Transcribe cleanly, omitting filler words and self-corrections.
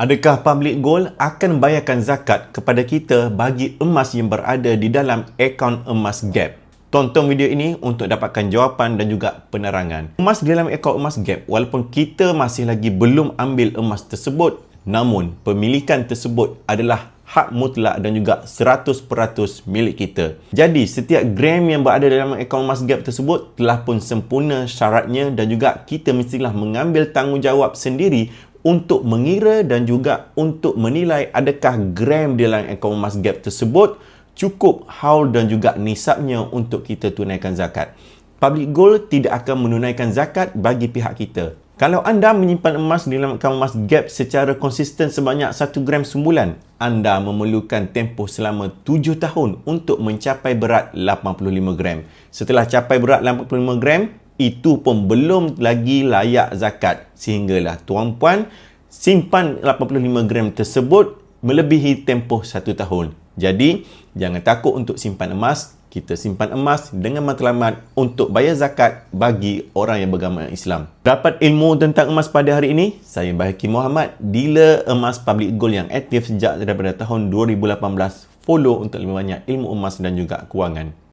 Adakah Public Gold akan bayarkan zakat kepada kita bagi emas yang berada di dalam akaun emas Gap? Tonton video ini untuk dapatkan jawapan dan juga penerangan. Emas di dalam akaun emas Gap, walaupun kita masih lagi belum ambil emas tersebut, namun pemilikan tersebut adalah hak mutlak dan juga 100% milik kita. Jadi, setiap gram yang berada dalam akaun emas Gap tersebut telah pun sempurna syaratnya dan juga kita mestilah mengambil tanggungjawab sendiri untuk mengira dan juga untuk menilai adakah gram di dalam akaun emas Gap tersebut cukup haul dan juga nisabnya untuk kita tunaikan zakat. Public Gold tidak akan menunaikan zakat bagi pihak kita. Kalau anda menyimpan emas di dalam akaun emas Gap secara konsisten sebanyak 1 gram sebulan, anda memerlukan tempoh selama 7 tahun untuk mencapai berat 85 gram. Setelah capai berat 85 gram, itu pun belum lagi layak zakat. Sehinggalah tuan-puan simpan 85 gram tersebut melebihi tempoh 1 tahun. Jadi, jangan takut untuk simpan emas. Kita simpan emas dengan matlamat untuk bayar zakat bagi orang yang beragama Islam. Dapat ilmu tentang emas pada hari ini, saya Bahaki Muhammad, dealer emas Public Gold yang aktif sejak daripada tahun 2018. Follow untuk lebih banyak ilmu emas dan juga kewangan.